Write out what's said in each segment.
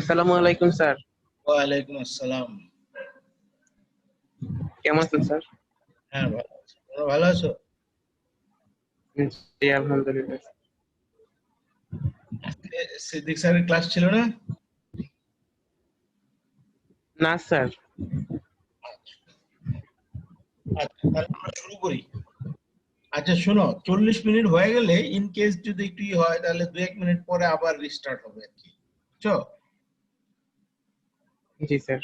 আসসালামু আলাইকুম স্যার। ওয়ালাইকুম আসসালাম। কেমন আছেন স্যার? হ্যাঁ, ভালো আছি। তোমরা ভালো আছো? জি আলহামদুলিল্লাহ। আজকে সিদ্দিক স্যারের ক্লাস ছিল না? না স্যার। আচ্ছা, তাহলে আমরা শুরু করি। আচ্ছা শোনো, 40 মিনিট হয়ে গেলে ইন কেস যদি একটু হয় তাহলে 2-1 মিনিট পরে আবার রিস্টার্ট হবে আর কি। বুঝছো? জি স্যার।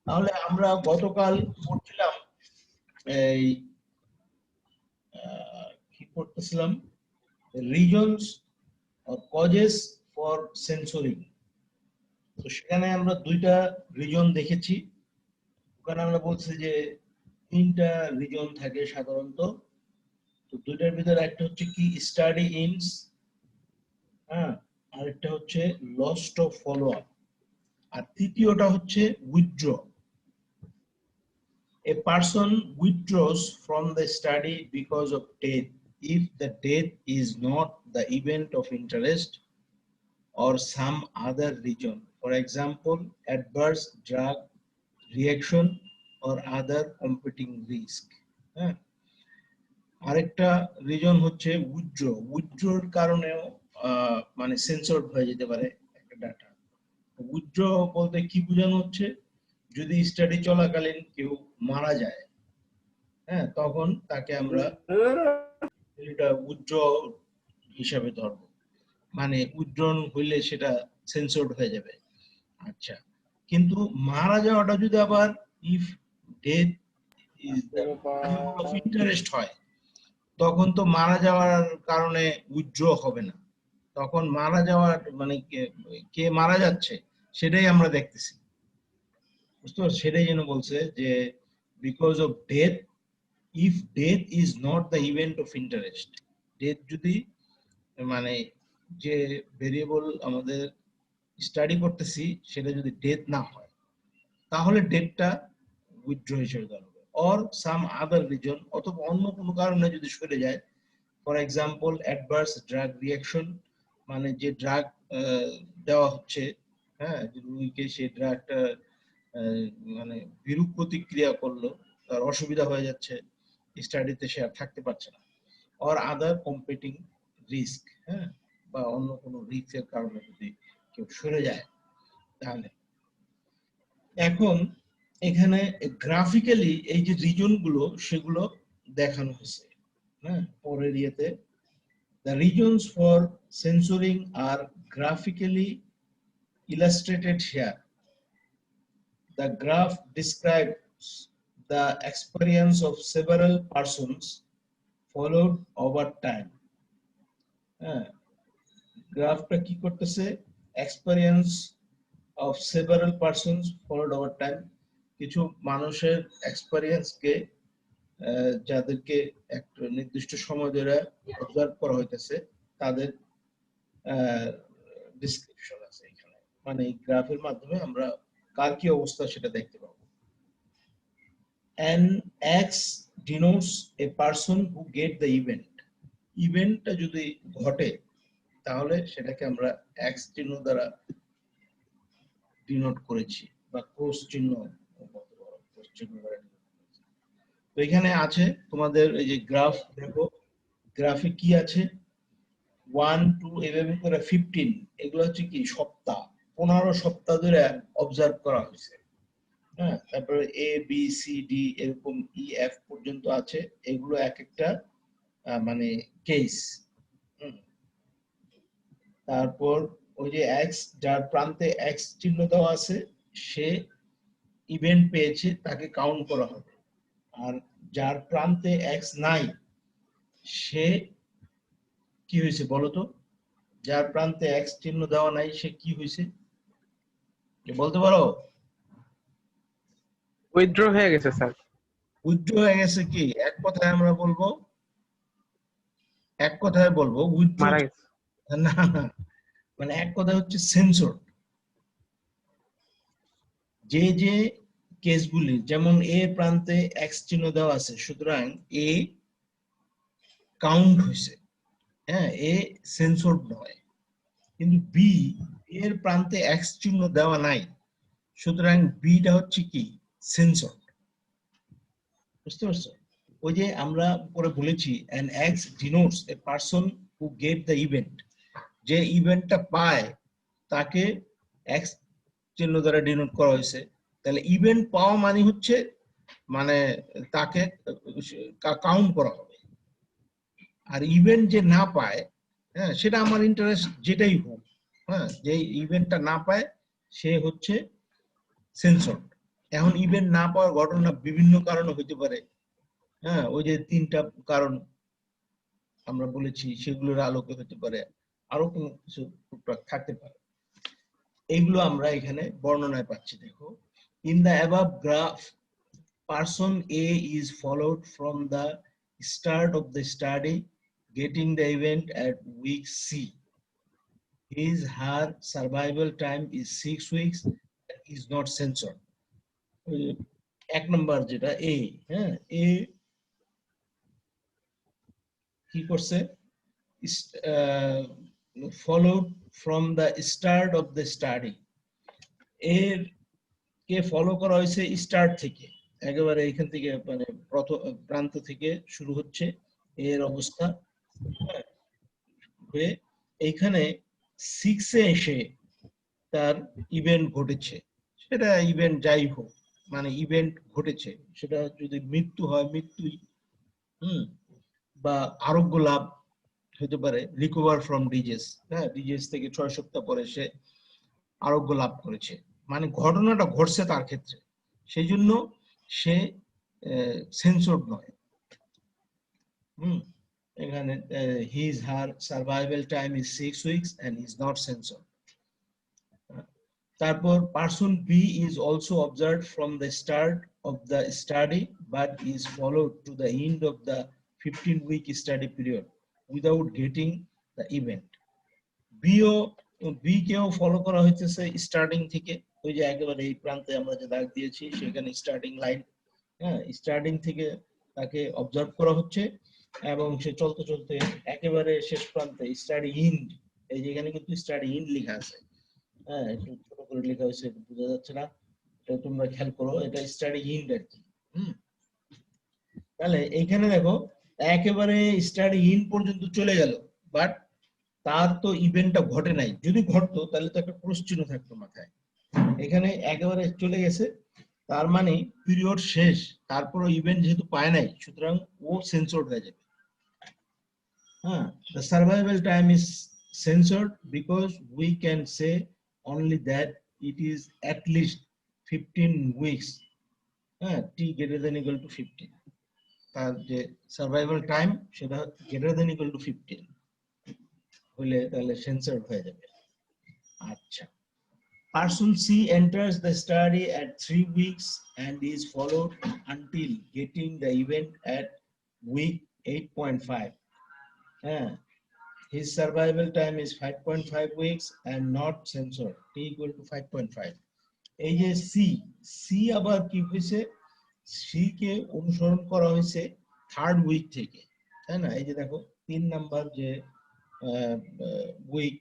তাহলে আমরা গতকাল পড়ছিলাম এই কি পড়তেছিলাম, রিজনস অর কজেস ফর সেন্সরিং। তো সেখানে আমরা দুইটা রিজন দেখেছি। ওখানে আমরা বলছি যে তিনটা রিজন থাকে সাধারণত। তো দুইটার ভিতরে একটা হচ্ছে কি স্টাডি ইনস, হ্যাঁ, আরেকটা হচ্ছে লস্ট অফ ফলো আপ, আর তৃতীয়টা হচ্ছে withdraw. A person withdraws from the study because of death if the death is not the event of interest or some other reason. For example, adverse drug reaction or other competing risk. হ্যাঁ, আরেকটা reason হচ্ছে উইথড্রর কারণেও মানে sensor হয়ে যেতে পারে একটা data. Withdraw বলতে কি বোঝানো হচ্ছে, যদি স্টাডি চলাকালীন কেউ মারা যায়, হ্যাঁ, তখন তাকে আমরা এটা উইথড্র হিসাবে ধরবো, মানে উইথড্রন হইলে সেটা সেন্সরড হয়ে যাবে। আচ্ছা, কিন্তু মারা যাওয়াটা যদি আবার if death is the of interest হয়, তখন তো মারা যাওয়ার কারণে উইথড্র হবে না। তখন মারা যাওয়ার মানে কে মারা যাচ্ছে সেটাই আমরা দেখতেছি। বুঝতে পারছো? সেটাই যেন বলছে যে because of death, if death is not the event of interest. Death যদি মানে যে ভেরিয়েবল আমাদের স্টাডি করতেছি সেটা যদি ডেথ না হয়, তাহলে ডেথটা উইথড্র হিসেবে ধরা হবে। অর সাম আদার রিজন, অথবা অন্য কোনো কারণে যদি সরে যায়। For example adverse drug reaction, মানে যে ড্রাগ দেওয়া হচ্ছে, হ্যাঁ, রোগীকে সেই ড্রাগটা মানে বিরূপ প্রতিক্রিয়া করলো, তার অসুবিধা হয়ে যাচ্ছে, স্টাডিতে সে আর থাকতে পারছে না। অর আদার কম্পিটিং রিস্ক, হ্যাঁ, বা অন্য কোনো রিস্কের কারণে যদি কেউ সরে যায়। তাহলে এখন এখানে গ্রাফিক্যালি এই যে রিজন গুলো সেগুলো দেখানো হয়েছে। হ্যাঁ, পরের ইয়েতে the regions for censoring are graphically illustrated here. The graph describes the experience of several persons followed over time. গ্রাফটা কি করতেছে, experience of several persons followed over time, কিছু মানুষের এক্সপেরিয়েন্সকে যাদেরকে একটা নির্দিষ্ট সময় ধরে অবজার্ভ করা হইতেছে তাদের ডিসক্রিপশন আছে এখানে। মানে এই গ্রাফের মাধ্যমে আমরা কার কি অবস্থা সেটা দেখতে পাবো। An X denotes a person who get the event. ইভেন্টটা যদি ঘটে তাহলে সেটাকে আমরা এক্স চিহ্ন দ্বারা ডিনোট করেছি, বা ক্রস চিহ্ন বলতে পারো, ক্রস চিহ্ন দ্বারা। তো এখানে আছে তোমাদের এই যে গ্রাফ, দেখো গ্রাফে কি আছে, 1 2 এভাবে করে 15, এগুলো হচ্ছে কি সপ্তাহ, 15 সপ্তাহ ধরে অবজার্ভ করা হয়েছে। হ্যাঁ, তারপরে এ বি সি ডি এরকম ই এফ পর্যন্ত আছে, এগুলো এক একটা মানে কেস। তারপর ওই যে এক্স, যার প্রান্তে এক্স চিহ্ন দেওয়া আছে, সে ইভেন্ট পেয়েছে, তাকে কাউন্ট করা হবে। আর যার প্রান্তে এক্স নাই, সে কি হয়েছে বলতো, যার প্রান্তে এক্স চিহ্ন দেওয়া নাই সে কি হয়েছে বলতে পারো? উইথড্র হয়ে গেছে স্যার। উইথড্র হয়ে গেছে, কি এক কথায় আমরা বলবো, এক কথায় বলবো উইথড্র, মারা গেছে। না না, মানে এক কথায় হচ্ছে সেন্সর। যে যে কেসগুলি, যেমন এ প্রান্তে এক্স চিহ্ন দেওয়া আছে, সুতরাং এ কাউন্ট হয়েছে, হ্যাঁ, এ সেন্সরড নয়। কিন্তু বি এর প্রান্তে এক্স চিহ্ন দেওয়া নাই, সুতরাং বিটা হচ্ছে কি সেন্সর। বুঝতে পারছো? ওই যে আমরা পরে বলেছি an x denotes a person who get the event, যে ইভেন্টটা পায় তাকে এক্স চিহ্ন দ্বারা ডিনোট করা হয়েছে। তাহলে ইভেন্ট পাওয়া মানে হচ্ছে মানে তাকে কাউন্ট করা হবে। আর ইভেন্ট যে না পায়, হ্যাঁ, সেটা আমার ইন্টারেস্ট যেটাই হোক, হ্যাঁ, যে ইভেন্টটা না পায় সে হচ্ছে সেন্সর। এখন ইভেন্ট না পাওয়ার ঘটনা বিভিন্ন কারণে হতে পারে, হ্যাঁ, ওই যে তিনটা কারণ আমরা বলেছি সেগুলোর আলোকে হতে পারে, আরো কোনো কিছু টুকটাক থাকতে পারে। এইগুলো আমরা এখানে বর্ণনায় পাচ্ছি। দেখো, in the above graph person A is followed from the start of the study getting the event at week C. Her survival time is 6 weeks and is not censored. এক নম্বর যেটা A, হ্যাঁ, A কি করছে, followed from the start of the study, এর কে follow করা হয়েছে start থেকে, একেবারে এখান থেকে মানে প্রথম প্রান্ত থেকে শুরু হচ্ছে এর অবস্থা, হ্যাঁ, হয়ে এইখানে 6 এ এসে তার ইভেন্ট ঘটেছে। সেটা ইভেন্ট যাই হোক, মানে ইভেন্ট ঘটেছে, সেটা যদি মৃত্যু হয় মৃত্যুই, বা আরোগ্য লাভ হতে পারে, রিকভার ফ্রম ডিজিজ, হ্যাঁ, ডিজিজ থেকে 6 সপ্তাহ পরে সে আরোগ্য লাভ করেছে, মানে ঘটনাটা ঘটছে তার ক্ষেত্রে, সেই জন্য সে সেন্সরড নয়। এখানে her survival time is 6 weeks and is not censored. তারপর person B is also observed from the start of the study but is followed to the end of the 15-week study period without getting the event. B কেও follow করা হয়েছে starting থেকে, ওই যে একেবারে এই প্রান্তে আমরা যে দাগ দিয়েছি সেখানে স্টার্টিং লাইন, হ্যাঁ, স্টার্টিং থেকে তাকে অবজার্ভ করা হচ্ছে এবং সে চলতে চলতে একেবারে শেষ প্রান্তে স্টাডি ইন্ড, এই যে এখানে কিন্তু স্টাডি ইন্ড লেখা আছে, হ্যাঁ, একটু ছোট করে লেখা হয়েছে, বোঝা যাচ্ছে না, এটা তোমরা খেয়াল করো, এটা স্টাডি ইন্ড আর কি। তাহলে এইখানে দেখো একেবারে স্টাডি ইন পর্যন্ত চলে গেল, বাট তার তো ইভেন্টটা ঘটে নাই, যদি ঘটতো তাহলে তো একটা ক্রস চিহ্ন থাকতো মাথায়, এখানে একেবারে চলে গেছে, তার মানে পিরিয়ড শেষ, তারপর ইভেন্ট যেহেতু পায় নাই, সুতরাং ও সেন্সরড হয়ে যাবে। হ্যাঁ, the survival time is censored because we can say only that it is at least 15 weeks, হ্যাঁ, t greater than equal to 15, তার যে সার্ভাইভাল টাইম সেটা greater than equal to 15 হলে তাহলে সেন্সরড হয়ে যাবে। আচ্ছা, person C enters the study at 3 weeks and is followed until getting the event at week 8.5. His survival time is 5.5 weeks and not censored, t equal to 5.5. এই যে C আবার কি হয়েছে, সি কে অনুসরণ করা হয়েছে 3rd উইক থেকে, তাই না? এই যে দেখো 3 নাম্বার যে উইক,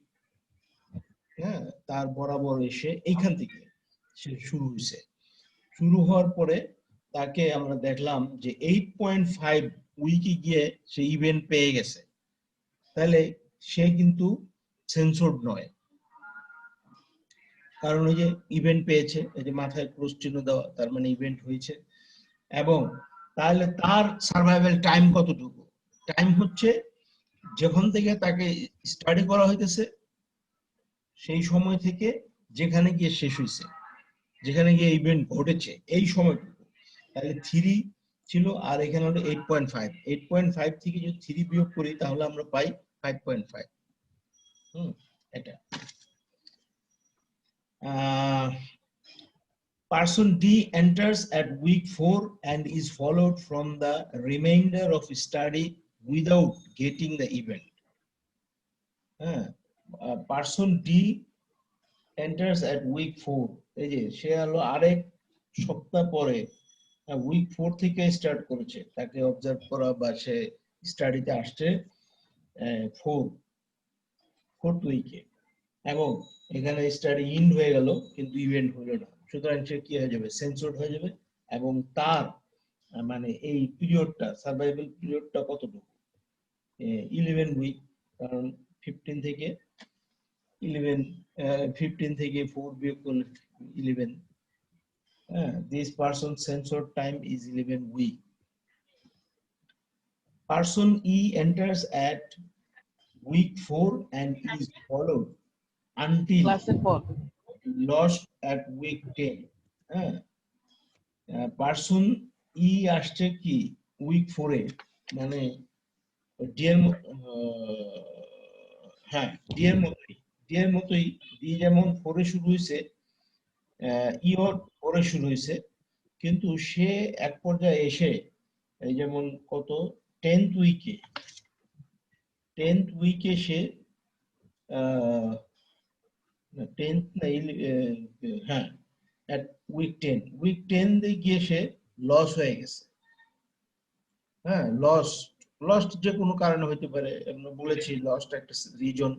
হ্যাঁ, তার বরাবর এসে এইখান থেকে সে শুরু হয়েছে, শুরু হওয়ার পরে তাকে আমরা দেখলাম যে 8.5 উইকে গিয়ে সে ইভেন্ট পেয়ে গেছে, তাহলে সে কিন্তু সেন্সরড নয়, কারণ ওই যে ইভেন্ট পেয়েছে, এই যে মাথায় ক্রস চিহ্ন দেওয়া, তার মানে ইভেন্ট হয়েছে। এবং তাহলে তার সার্ভাইভাল টাইম কতটুকু, টাইম হচ্ছে যখন থেকে তাকে স্টাডি করা হইতেছে সেই সময় থেকে যেখানে গিয়ে শেষ হয়েছে, যেখানে গিয়ে ইভেন্ট ঘটেছে, এই সময়টুকু। তাহলে 3 ছিল আর এখানে হলো 8.5, 8.5 থেকে যদি 3 বিয়োগ করি তাহলে আমরা পাই 5.5। এটা person D enters at week 4 and is followed from the remainder of study without getting the event. Person D enters at week 4, এই যে সে হলো আরেক সপ্তাহ পরে উইক 4 থেকে স্টার্ট করেছে, তাকে অবজার্ভ করা বা সে স্টাডিতে আসছে 4th উইকে, এবং এখানে স্টাডি ইন্ড হয়ে গেল কিন্তু ইভেন্ট হলো না, সুতরাং সে কি হয়ে যাবে, সেন্সরড হয়ে যাবে। এবং তার মানে এই পিরিয়ডটা, সার্ভাইভাল পিরিয়ডটা কতটুকু, 11 উইক, কারণ 15 থেকে 11, 15 থেকে 4 বিয়োগ করলে 11, this person's censored time is 11 week. Person E enters at week 4 and is followed until ক্লাসের পর lost at week 10. পার্সন ই আসছে কি উইক 4 এ, মানে ডি এর হ্যাঁ ডি এর মতোই ডি যেমন 4 এ শুরু হয়েছে, ইও 4 এ শুরু হয়েছে, কিন্তু সে এক পর্যায়ে এসে এই যেমন কত 10th উইকে সে 10th না হ্যাঁ at উইক 10 দিয়ে গিয়ে সে লস হয়ে গেছে। হ্যাঁ, লস্ট যে কোনো কারণে হইতে পারে, আমরা বলেছি লস্ট একটা রিজন,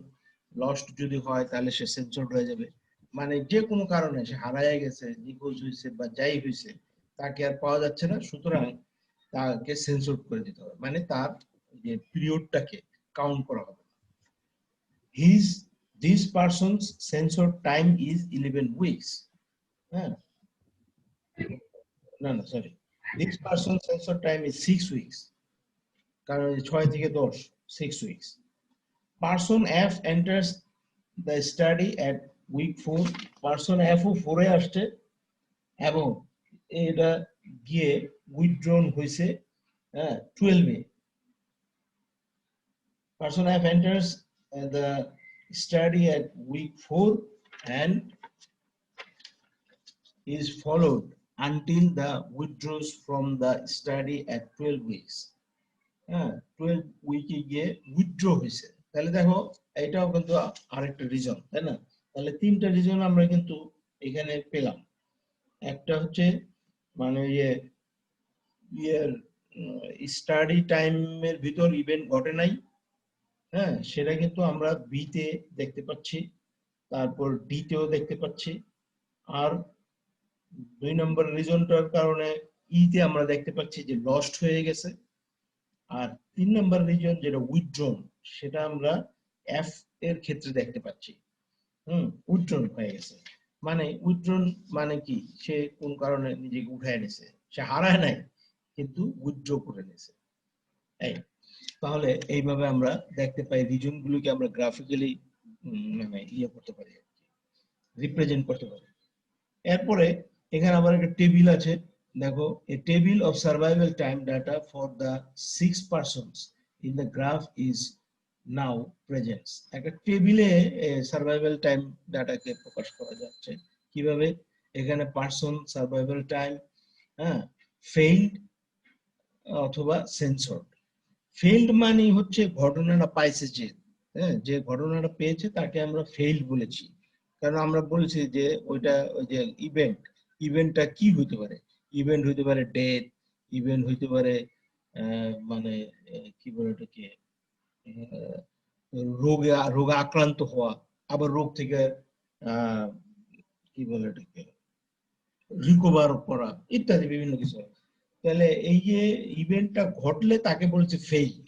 লস্ট যদি হয় তাহলে সে সেন্সরড হয়ে যাবে, মানে যে কোনো কারণে সে হারায় গেছে, নিখোঁজ হয়েছে বা যাই হয়েছে, তাকে আর পাওয়া যাচ্ছে না, সুতরাং তাকে সেন্সরড করে দিতে হবে, মানে তার যে পিরিয়ডটাকে কাউন্ট করা হবে। This persons censored time is 11 weeks. হ্যাঁ, না sorry, this person censored time is 6 weeks, কারণ 6 থেকে 10, 6 weeks. Person F enters the study at week 4. Person F ও 4 এ আসছে এবং এটা গিয়ে withdrawn হয়েছে 12 এ। Person F enters the study at week 4 and is followed until the withdraws from the study at 12 weeks. 12 উইকে গিয়ে withdraw হয়েছে, তাহলে দেখো এটাও কিন্তু আরেকটা রিজন, তাই না? তাহলে তিনটা রিজন আমরা কিন্তু এখানে পেলাম। একটা হচ্ছে মানে ইয়ের স্টাডি টাইমের ভিতর ইভেন্ট ঘটে নাই, সেটা কিন্তু আমরা বি তে দেখতে পাচ্ছি, তারপর ডি তেও দেখতে পাচ্ছি, আর 2 নম্বর রিজনটার কারণে ই তে আমরা দেখতে পাচ্ছি যে লস্ট হয়ে গেছে, আর 3 নম্বর রিজন যেটা উইথড্রন, সেটা আমরা এফ এর ক্ষেত্রে দেখতে পাচ্ছি। উইথড্রন হয়ে গেছে, মানে উইথড্রন মানে কি, সে কোন কারণে নিজেকে উঠায় নিছে, সে হারায় নাই কিন্তু উইথড্র করে নিছে। এই তাহলে এইভাবে আমরা দেখতে পাই রিজন গুলোকে আমরা গ্রাফিক্যালি মানে ইয়ে করতে পারি, রিপ্রেজেন্ট করতে পারি। এরপরে এখানে আবার একটা টেবিল আছে, দেখো a table of survival time data for the 6 persons in the graph is now present. একটা টেবিলে সার্ভাইভাল টাইম ডাটাকে প্রকাশ করা যাচ্ছে কিভাবে, এখানে পারসন, সার্ভাইভাল টাইম, ফেইল্ড অথবা সেন্সরড। ফেইল্ড মানে হচ্ছে ঘটনাটা পাইছে যে ঘটনাটা পেয়েছে তাকে আমরা ফেইল্ড বলেছি, কারণ আমরা বলেছি যে ওইটা ওই যে ইভেন্টটা কি হইতে পারে, ইভেন্ট হইতে পারে ডেথ, ইভেন্ট হইতে পারে মানে কি বলে ওটাকে রোগে আক্রান্ত হওয়া, আবার রোগ থেকে কি বলে ওটাকে রিকভার করা, ইত্যাদি বিভিন্ন কিছু। তাহলে এই যে ইভেন্টটা ঘটলে তাকে বলছে ফেইল্ড,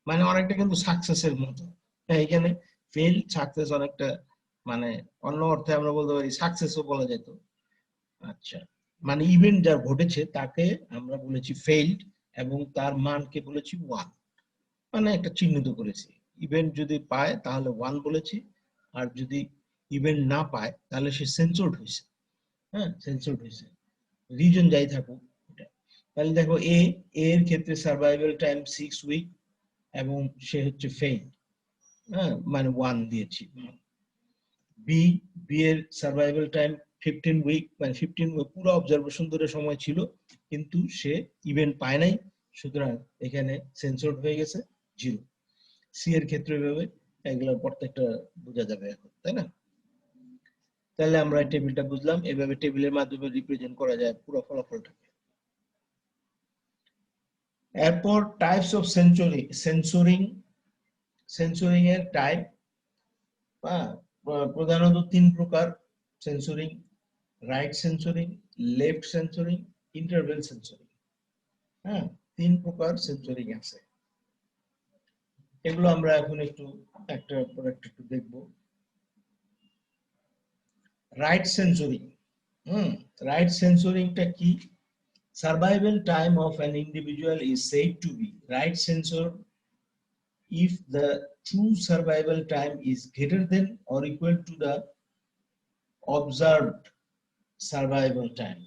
মানে অনেকটা কিন্তু সাকসেসের মতো। এখানে ফেল সাকসেস অনেকটা মানে অন্য অর্থে আমরা বলতে পারি সাকসেসও বলা যেত। আচ্ছা, মানে ইভেন্ট যা ঘটেছে তাকে আমরা বলেছি ফেইল্ড এবং তার মানকে বলেছি 1, মানে একটা চিহ্নিত করেছি। ইভেন্ট যদি পায় তাহলে 1 বলেছি, আর যদি ইভেন্ট না পায় তাহলে সে সেন্সরড হয়েছে। সেন্সরড হয়েছে, রিজন যাই থাকুক এটা। তাহলে দেখো এর ক্ষেত্রে সার্ভাইভাল টাইম 6 উইক এবং সে হচ্ছে ফেইল্ড, মানে 1 দিয়েছি। বি এর সার্ভাইভাল টাইম 15 উইক, মানে 15 পুরো অবজারভেশন ধরে সময় ছিল কিন্তু সে ইভেন্ট পায় নাই, সুতরাং এখানে সেন্সরড হয়ে গেছে 0। সি এর ক্ষেত্রে এভাবে, এগুলো প্রত্যেকটা বোঝা যাবে এখন, তাই না? তাহলে আমরা টেবিলটা বুঝলাম, এভাবে টেবিলের মাধ্যমে রিপ্রেজেন্ট করা যায় পুরো ফলাফলটাকে। এরপর টাইপস অফ সেন্সরিং এর টাইপ, প্রধানত তিন প্রকার সেন্সরিং: রাইট সেন্সরিং, লেফট সেন্সরিং, ইন্টারভেল সেন্সরিং। হ্যাঁ, তিন প্রকার সেন্সরিং আছে। এগুলো আমরা এখন একটু একটার পর একটা একটু দেখবো। রাইট সেন্সরিং, রাইট সেন্সরিংটা কি? Survival time of an individual is said to be right sensor if the true survival time is greater than or equal to the observed survival time.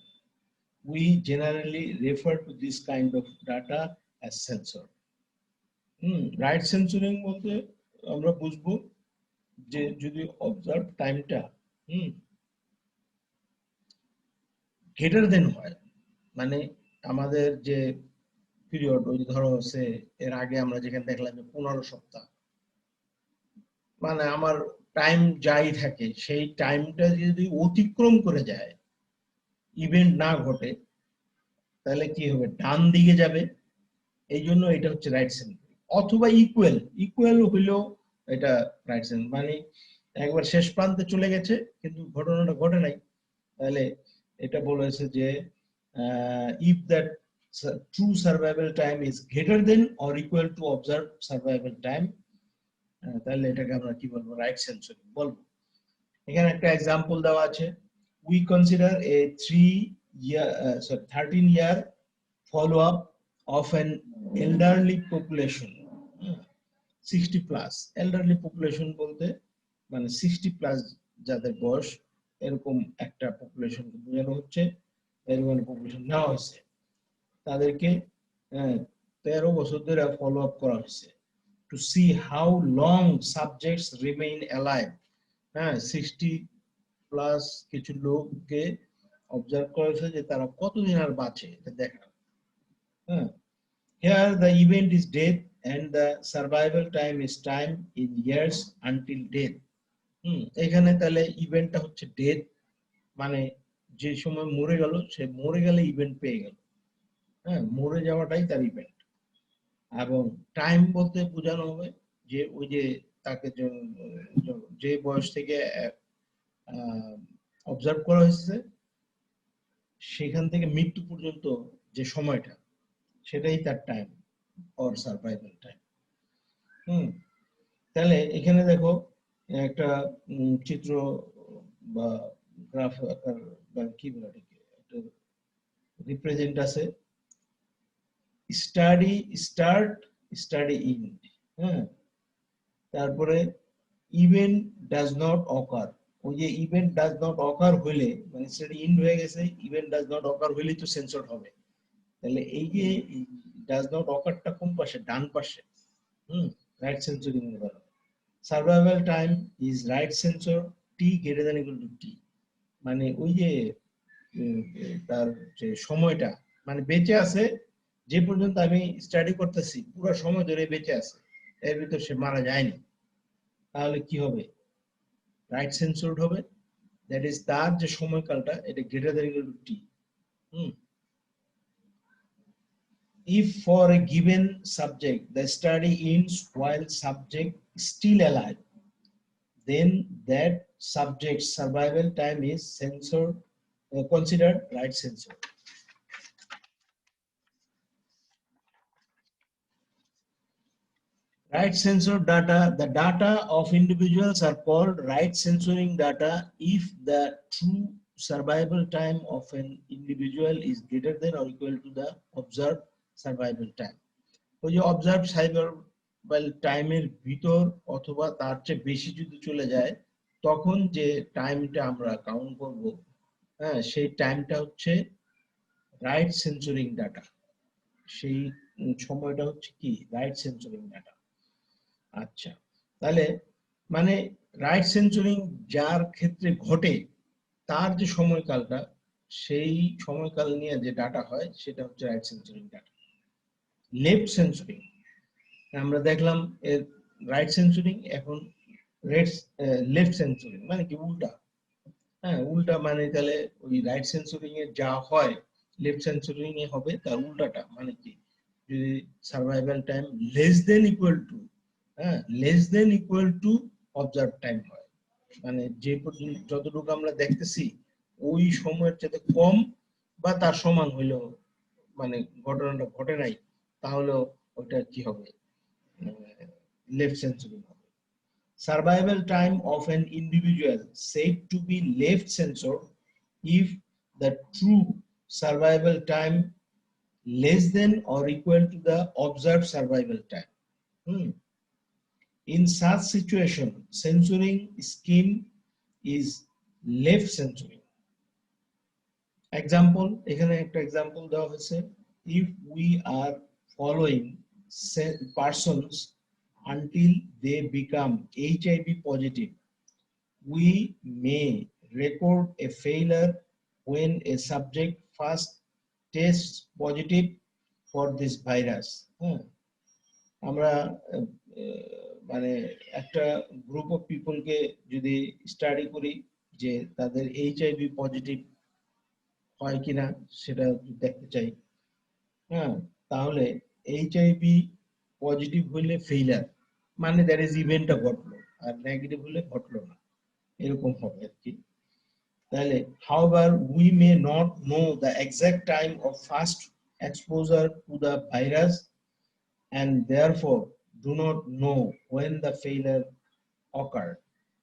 We generally refer to this kind of data as sensor. Right censoring বলতে আমরা বুঝবো যে যদি observe টাইমটা greater than হয়, মানে আমাদের যে পিরিয়ড, ওই ধরো হচ্ছে এর আগে আমরা যেখানে দেখলাম যে 15 সপ্তাহ, মানে আমার টাইম যাই থাকে সেই টাইমটা যদি অতিক্রম করে যায়, ইভেন্ট না ঘটে, তাহলে কি হবে? ডান দিকে যাবে। এই জন্য এটা হচ্ছে রাইট সেন্সরিং। অথবা ইকুয়াল ইকুয়াল হইলেও এটা রাইট সেন্স, মানে একবার শেষ প্রান্তে চলে গেছে কিন্তু ঘটনাটা ঘটে নাই, তাহলে এটা বলেছে যে if that true survival time is greater than or equal to observed survival time, তাহলে এটাকে আমরা কি বলবো? রাইট সেন্সরিং বলবো। এখানে একটা एग्जांपल দেওয়া আছে। We consider a 13-year follow up of an elderly population, 60 plus। elderly population বলতে মানে 60 প্লাস যাদের বয়স, এরকম একটা পপুলেশন বোঝানো হচ্ছে। এরকম পপুলেশন নেওয়া হয়েছে, তাদেরকে 13 বছর ধরে ফলো আপ করা হয়েছে to see how long subjects remain alive. 60 plus কিছু লোককে অবজার্ভ করা হয়েছে যে তারা কতদিন আর বাঁচে, এটা দেখা। Here the event is death and the survival time is time in years until death. এখানে তাহলে ইভেন্টটা হচ্ছে ডেথ, মানে যে সময় মরে গেল, সে মরে গেলে ইভেন্ট পেয়ে গেল। মরে যাওয়াটাই তার ইভেন্ট। এবং টাইম বলতে বোঝানো হবে যে ওই যে তাকে যে বয়স থেকে অবজার্ভ করা হয়েছে সেখান থেকে মৃত্যু পর্যন্ত যে সময়টা, সেটাই তার টাইম অর সার্ভাইভাল টাইম। তাহলে এখানে দেখো একটা চিত্র বা গ্রাফ আকার বা কি বলে এটাকে, একটা রিপ্রেজেন্ট আছে। Study start, study ইন্ড। তারপরে ইভেন্ট ডাজ নট অকার। ওই যে ইভেন্ট ডাজ নট অকার হইলে, মানে স্টাডি ইন্ড হয়ে গেছে, ইভেন্ট ডাজ নট অকার হইলেই তো সেন্সর হবে। তাহলে এই যে ডাজ নট অকারটা কোন পাশে? ডান পাশে। রাইট সেন্সরিং এর উদাহরণ। Survival time is right censor T greater than equal to T, মানে ওই যে তার যে সময়টা, মানে বেঁচে আছে যে পর্যন্ত আমি স্টাডি করতেছি, পুরো সময় ধরে বেঁচে আছে, এর ভিতর সে মারা যায়নি, তাহলে কি হবে? রাইট সেন্সরড হবে। দ্যাট ইজ তার যে সময়কালটা, এটা greater than equal to T. If for a given subject the study ends while subject still alive, then that subject's survival time is considered right sensor. Right sensor data, the data of individuals are called right sensoring data if the true survival time of an individual is greater than or equal to the observed survival time. ওই যে observe survival টাইমের ভিতর অথবা তার চেয়ে বেশি যদি চলে যায়, তখন যে টাইমটা আমরা কাউন্ট করব, সেই টাইমটা হচ্ছে রাইট সেন্সরিং ডাটা। সেই সময়টা হচ্ছে কি? Right censoring data. আচ্ছা, তাহলে মানে রাইট সেন্সরিং যার ক্ষেত্রে ঘটে, তার যে সময়কালটা, সেই সময়কাল নিয়ে যে ডাটা হয়, সেটা হচ্ছে রাইট সেন্সরিং ডাটা। লেফট সেন্সরিং আমরা দেখলাম এর রাইট সেন্সরিং, এখন লেফট সেন্সরিং মানে কি? উল্টা। উল্টা মানে তাহলে ওই রাইট সেন্সরিং এ যা হয়, লেফট সেন্সরিং এ হবে তার উল্টাটা। মানে কি? যদি survival time less than equal to less than equal to observe time হয়, মানে যে পর্যন্ত যতটুকু আমরা দেখতেছি ওই সময়ের চেয়ে কম বা তার সমান হইলেও মানে ঘটনাটা ঘটে নাই, তাহলেও ওটা কি হবে, লেফট সেঞ্চুরি হবে। Survival time of an individual said to be left censored if the true survival time less than or equal to the observed survival time. Hmm. In such situation, censoring scheme is left censoring. Example, এখানে একটা example দেওয়া হয়েছে, if we are following persons until they become HIV positive, we may record a failure when a subject first tests positive for this virus. আমরা মানে একটা group of পিপলকে যদি study করি যে তাদের এইচআইভি পজিটিভ হয় কিনা সেটা দেখতে চাই, হ্যাঁ, তাহলে এইচআইভি পজিটিভ হইলে ফেইলার মানে দ্যাট ইজ ইভেন্টটা ঘটলো, আর নেগেটিভ হলে ঘটলো না, এরকম হবে আর কি। তাহলে however we may not know the exact time of first exposure to the virus and therefore do not know when the failure occurred.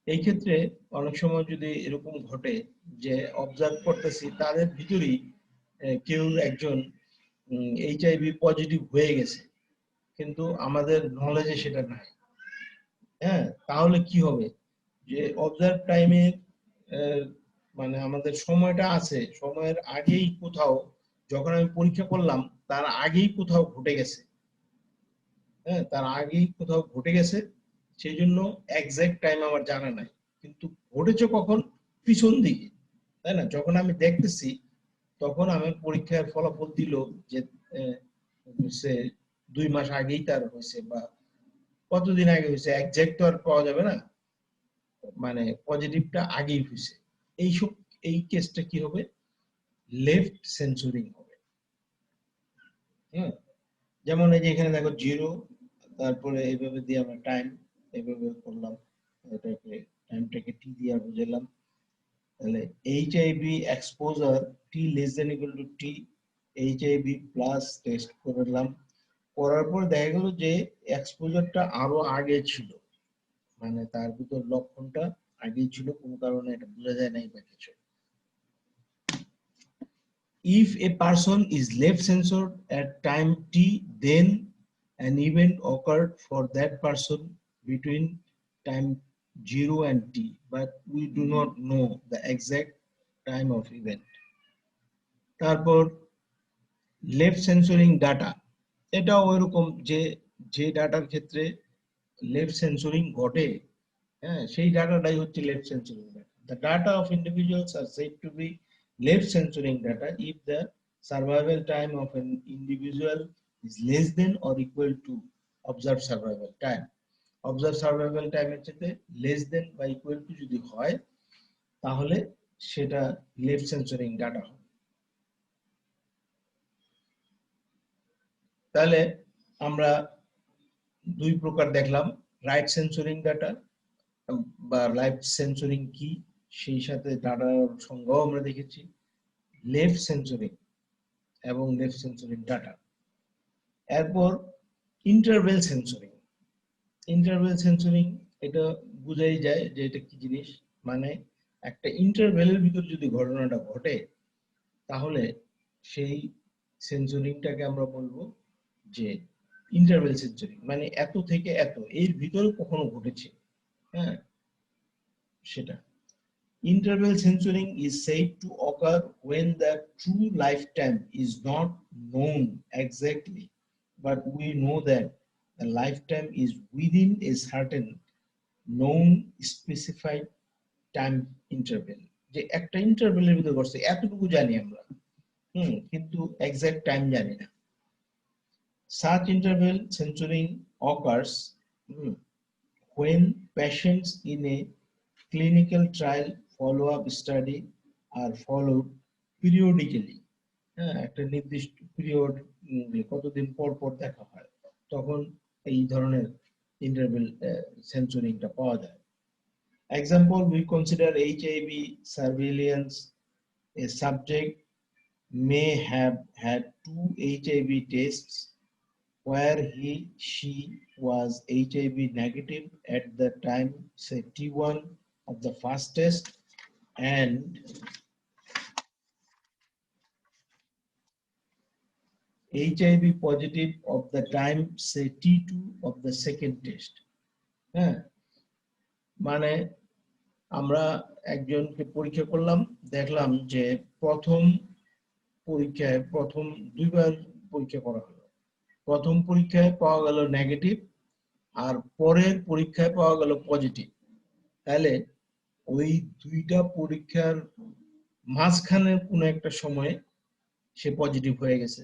এই ক্ষেত্রে অনেক সময় যদি এরকম ঘটে যে অবজার্ভ করতেছি তাদের ভিতরেই কেউ একজন এইচআইভি পজিটিভ হয়ে গেছে কিন্তু আমাদের নলেজে সেটা নাই, হ্যাঁ, তাহলে কি হবে যে অবজার্ভ টাইমে মানে আমাদের সময়টা আছে, সময়ের আগেই কোথাও যখন আমি পরীক্ষা করলাম তার আগেই কোথাও ঘটে গেছে, হ্যাঁ, তার আগেই কোথাও ঘটে গেছে, সেই জন্য এক্সাক্ট টাইম আমার জানা নাই, কিন্তু ঘটেছে কখন, পিছন দিকে, তাই না, যখন আমি দেখতেছি তখন আমার পরীক্ষার ফলাফল দিল যে সে 2 মাস আগেই তার হয়েছে বা কতদিন আগে হয়েছে এক্সাক্ট তো আর পাওয়া যাবে না, মানে পজিটিভটা আগেই হয়েছে, এইসব এই কেসটা কি হবে, লেফট সেন্সরিং হবে। হ্যাঁ, যেমন এই যে এখানে দেখো 0, তারপরে এইভাবে দিয়ে আমরা টাইম এইভাবে করলাম, এটাকে টাইমটাকে টি দিয়ে বুঝালাম, তাহলে HIV exposure T less than equal to T, HIV plus test করলাম, করার পর দেখা গেল যে এক্সপোজারটা আরো আগে ছিল, মানে তার ভিতর লক্ষণটা আগেই ছিল, কোনো কারণে এটা বোঝা যায় নাই বা কিছু। If a person is left censored at time t, then an event occurred for that person between time 0 and t, but we do not know the exact time of event. তারপর লেফট সেন্সরিং ডাটা, এটা ওইরকম যে যে ডাটার ক্ষেত্রে left সেন্সরিং ঘটে, হ্যাঁ, সেই ডাটাটাই হচ্ছে left censoring data. The data of individuals are said to be left censoring data if the survival time of an individual is less than or equal to observed survival time. Observed survival time এর সাথে less than বা equal to যদি হয় তাহলে সেটা left censoring data হবে। তাহলে আমরা দুই প্রকার দেখলাম, রাইট সেন্সরিং ডাটা বা রাইট সেন্সরিং কি, সেই সাথে ডাটার সংজ্ঞাও আমরা দেখেছি, লেফট সেন্সরিং এবং লেফট সেন্সরিং ডাটা। এরপর ইন্টারভেল সেন্সরিং। ইন্টারভেল সেন্সরিং এটা বুঝাই যায় যে এটা কি জিনিস, মানে একটা ইন্টারভেলের ভিতর যদি ঘটনাটা ঘটে তাহলে সেই সেন্সরিংটাকে আমরা বলবো যে ইন্টারভেল সেন্সরিং, মানে এত থেকে এত এর ভিতরে কখনো ঘটেছে, হ্যাঁ, সেটা। Interval censoring is said to occur when the true lifetime is not known exactly, but we know that the lifetime is within a certain known specified time interval. যে একটা ইন্টারভেলের ভিতরে ঘটছে এতটুকু জানি আমরা, কিন্তু এক্সাক্ট টাইম জানি না। Such interval censoring occurs when patients in a clinical trial follow-up study are followed periodically, হ্যাঁ, একটা নির্দিষ্ট পিরিয়ড কতদিন পর পর দেখা হয়, তখন এই ধরনের ইন্টারভেল সেন্সরিংটা পাওয়া যায়। Example, we consider HIV surveillance. A subject may have had 2 HIV tests where she was HIV negative at the time, say T1 of the first test, and HIV positive of the time, say T2 of the second test. হ্যাঁ, মানে আমরা একজনকে পরীক্ষা করলাম, দেখলাম যে প্রথম পরীক্ষায় প্রথম দুইবার পরীক্ষা করা হলো, প্রথম পরীক্ষায় পাওয়া গেল নেগেটিভ আর পরের পরীক্ষায় পাওয়া গেল পজিটিভ। তাহলে ওই দুইটা পরীক্ষার মাঝখানে কোনো একটা সময়ে সে পজিটিভ হয়ে গেছে।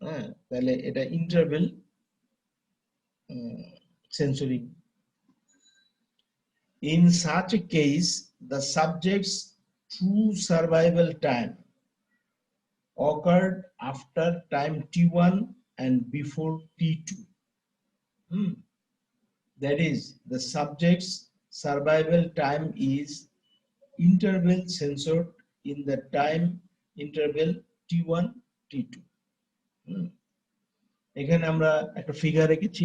হ্যাঁ, তাহলে এটা interval censoring. In such a case, the subject's true survival time occurred after time T1 and before T2. That is, the subject's survival time is interval censored in the time interval T1, T2. এখানে আমরা একটা figure রেখেছি,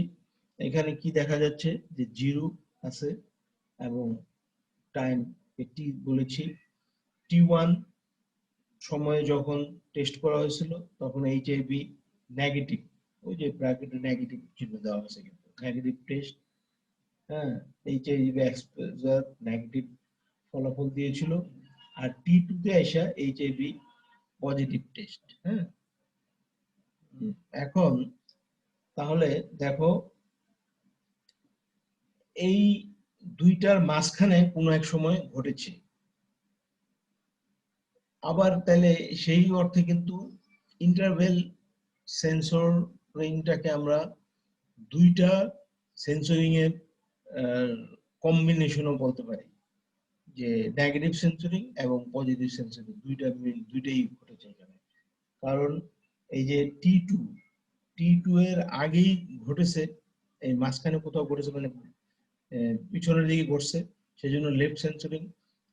এখানে কি দেখা যাচ্ছে যে 0 আছে এবং টাইম টি বলেছি। T1 সময়ে যখন টেস্ট করা হয়েছিল তখন এইচআইভি নেগেটিভ, ওই যে ব্র্যাকেটে নেগেটিভ চিহ্ন দেওয়া হয়েছে, কিন্তু নেগেটিভ টেস্ট। হ্যাঁ, এইচআইভি এক্সপোজার নেগেটিভ ফলাফল দিয়েছিল, আর T2 তে আসা এইচআইভি পজিটিভ টেস্ট। হ্যাঁ, এখন তাহলে দেখো এই দুইটার মাঝখানে কোনো এক সময় ঘটেছে। আবার তাহলে সেই অর্থে কিন্তু ইন্টারভেল সেন্সরিংটাকে আমরা দুইটা সেন্সরিং এর কম্বিনেশনও বলতে পারি, যে নেগেটিভ সেন্সরিং এবং পজিটিভ সেন্সরিং দুইটাই ঘটেছে এখানে। কারণ এই যে T2 এর আগেই ঘটেছে, এই মাঝখানে কোথাও ঘটেছে, মানে পিছনের দিকে ঘটছে, সেজন্য লেফট সেন্সরিং।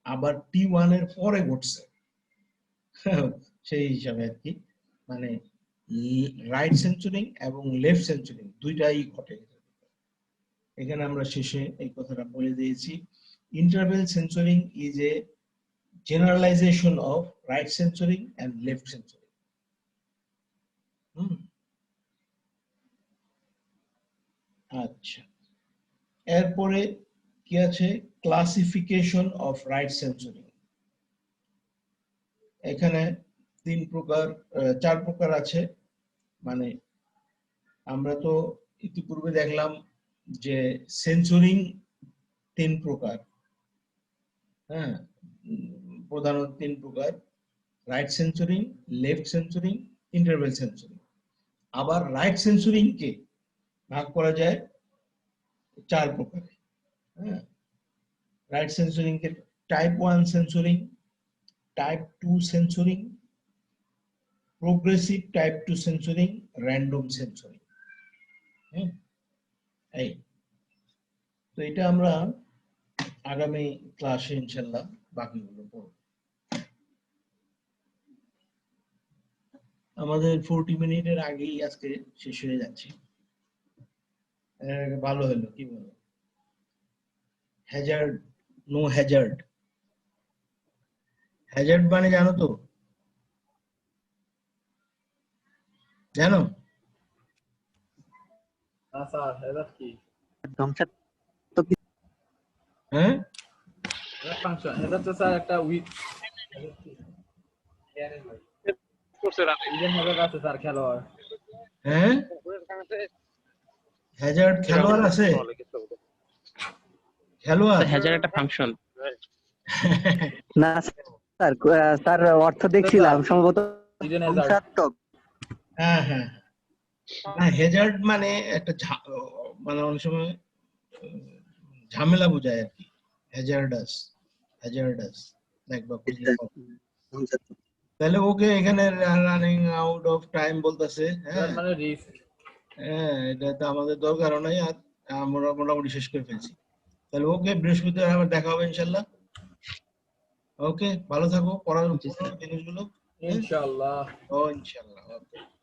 আবার T1 এর পরে ঘটছে, সেই হিসাবে আর কি, মানে রাইট সেন্সরিং এবং লেফট সেন্সরিং দুইটাই ঘটে। এখানে আমরা শেষে এই কথাটা বলে দিয়েছি, interval censoring is a generalisation of right censoring and left censoring. আচ্ছা, এরপরে কি আছে, ক্লাসিফিকেশন অফ রাইট সেন্সরিং। এখানে 4 প্রকার আছে। মানে আমরা তো ইতিপূর্বে দেখলাম যে সেন্সরিং 3 প্রকার। হ্যাঁ, প্রধানত 3 প্রকার, রাইট সেন্সরিং, লেফট সেন্সরিং, ইন্টারভেল সেন্সরিং। আবার রাইট সেন্সরিং কে ভাগ করা যায় 4 প্রকারে। হ্যাঁ, রাইট সেন্সরিং কে type 1 censoring, type 2 censoring, progressive type 2 censoring, random censoring. এই তো এটা আমরা আগামী ক্লাসে ইনশাআল্লাহ বাকিগুলো পড়ব। আমাদের 40 মিনিটের আগেই আজকে শেষ হয়ে যাচ্ছে, ভালো হলো, কি বলো? Hazard, no Hazard. হ্যাজার্ড মানে জানো তো? জানো? স্যার হ্যাজার্ড কি? হ্যাঁ, ফাংশন হ্যাজার্ড তো স্যার একটা হ্যাজার্ড আছে স্যার, খেলোয়াড়। হ্যাঁ, হ্যাজার্ড খেলোয়াড় আছে, খেলোয়াড়। হ্যাজার্ড একটা ফাংশন না স্যার, স্যার অর্থ দেখছিলাম সম্ভবত ধ্বংসাত্মক। হ্যাঁ হ্যাঁ, না হ্যাজার্ড মানে একটা মানে অনেক সময় ঝামেলা বোঝায় আর কি। হ্যাজার্ডাস দেখবা বুঝলে। তাহলে ওকে এখানে রানিং আউট অফ টাইম বলতেছে। হ্যাঁ, মানে রিস্ক। হ্যাঁ, এটা তো আমাদের দরকারও নাই, আর আমরা মোটামুটি শেষ করে ফেলছি। তাহলে ওকে, বৃহস্পতিবার আবার দেখা হবে ইনশাল্লাহ। ওকে, ভালো থাকো, পড়ার জি, স্যার। জিনিসগুলো। ইনশাআল্লাহ। ও ইনশাল্লাহ, ওকে।